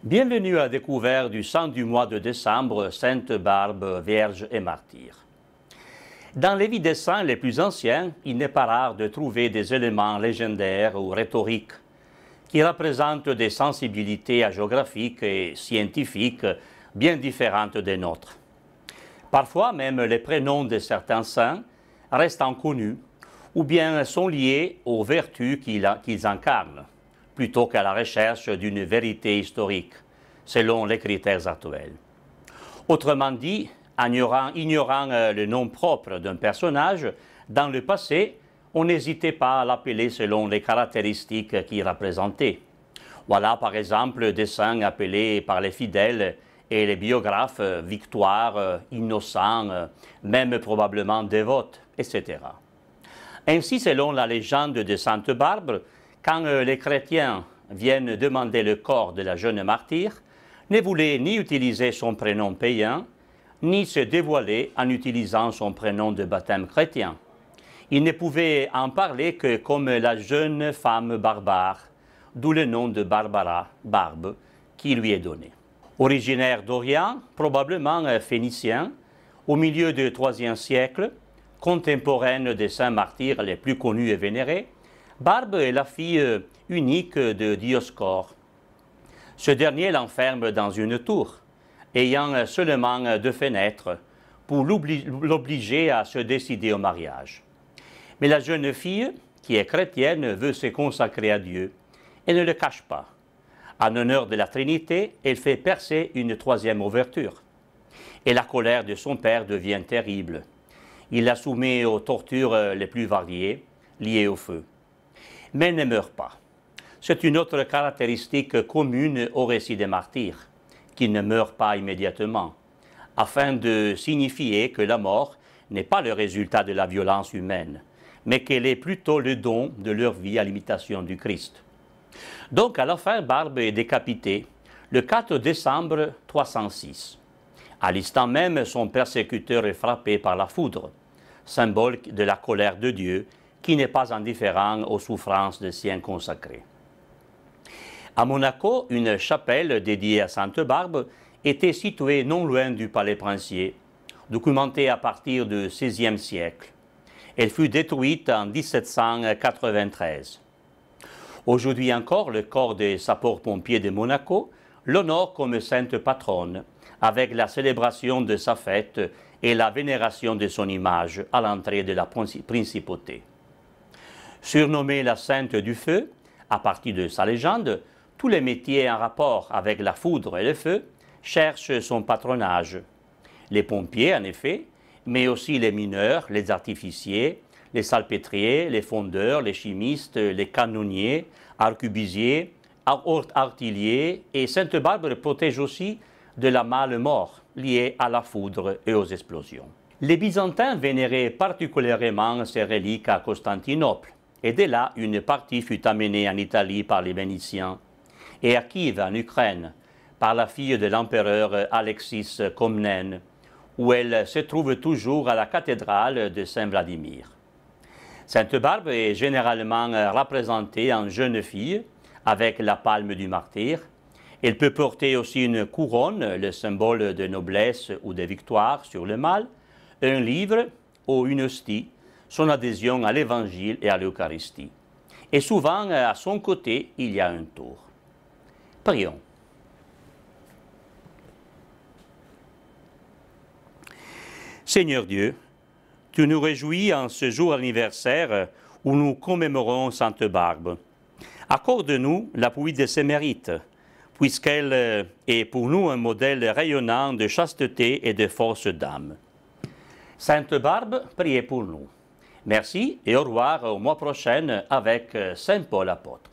Bienvenue à la découverte du saint du mois de décembre, Sainte Barbe, Vierge et Martyre. Dans les vies des saints les plus anciens, il n'est pas rare de trouver des éléments légendaires ou rhétoriques qui représentent des sensibilités géographiques et scientifiques bien différentes des nôtres. Parfois même les prénoms de certains saints restent inconnus ou bien sont liés aux vertus qu'ils incarnent, plutôt qu'à la recherche d'une vérité historique, selon les critères actuels. Autrement dit, ignorant le nom propre d'un personnage, dans le passé, on n'hésitait pas à l'appeler selon les caractéristiques qu'il représentait. Voilà par exemple des saints appelés par les fidèles et les biographes Victoire, Innocent, même probablement dévote, etc. Ainsi, selon la légende de Sainte Barbe, quand les chrétiens viennent demander le corps de la jeune martyre, ne voulaient ni utiliser son prénom païen, ni se dévoiler en utilisant son prénom de baptême chrétien. Ils ne pouvaient en parler que comme la jeune femme barbare, d'où le nom de Barbara, Barbe, qui lui est donné. Originaire d'Orient, probablement phénicien, au milieu du IIIe siècle, contemporaine des saints martyrs les plus connus et vénérés, Barbe est la fille unique de Dioscore. Ce dernier l'enferme dans une tour, ayant seulement 2 fenêtres, pour l'obliger à se décider au mariage. Mais la jeune fille, qui est chrétienne, veut se consacrer à Dieu et ne le cache pas. En honneur de la Trinité, elle fait percer une 3e ouverture. Et la colère de son père devient terrible. Il la soumet aux tortures les plus variées, liées au feu. Mais elle ne meurt pas. C'est une autre caractéristique commune au récit des martyrs, qui ne meurent pas immédiatement, afin de signifier que la mort n'est pas le résultat de la violence humaine, mais qu'elle est plutôt le don de leur vie à l'imitation du Christ. Donc à la fin, Barbe est décapitée le 4 décembre 306. À l'instant même, son persécuteur est frappé par la foudre, symbole de la colère de Dieu, qui n'est pas indifférent aux souffrances des siens consacrés. À Monaco, une chapelle dédiée à Sainte Barbe était située non loin du palais princier, documentée à partir du XVIe siècle. Elle fut détruite en 1793. Aujourd'hui encore, le corps des sapeurs-pompiers de Monaco l'honore comme sainte patronne, avec la célébration de sa fête et la vénération de son image à l'entrée de la principauté. Surnommée la Sainte du Feu, à partir de sa légende, tous les métiers en rapport avec la foudre et le feu cherchent son patronage. Les pompiers, en effet, mais aussi les mineurs, les artificiers, les salpêtriers, les fondeurs, les chimistes, les canonniers, arquebusiers, artiliers, et Sainte Barbe protège aussi de la mort liée à la foudre et aux explosions. Les Byzantins vénéraient particulièrement ces reliques à Constantinople, et de là une partie fut amenée en Italie par les Vénitiens, et à Kiev, en Ukraine, par la fille de l'empereur Alexis Comnène, où elle se trouve toujours à la cathédrale de Saint-Vladimir. Sainte Barbe est généralement représentée en jeune fille, avec la palme du martyr. Elle peut porter aussi une couronne, le symbole de noblesse ou de victoire sur le mal, un livre ou une hostie, son adhésion à l'Évangile et à l'Eucharistie. Et souvent, à son côté, il y a un tour. Prions. Seigneur Dieu, tu nous réjouis en ce jour anniversaire où nous commémorons Sainte Barbe. Accorde-nous l'appui de ses mérites, puisqu'elle est pour nous un modèle rayonnant de chasteté et de force d'âme. Sainte Barbe, priez pour nous. Merci et au revoir au mois prochain avec Saint Paul apôtre.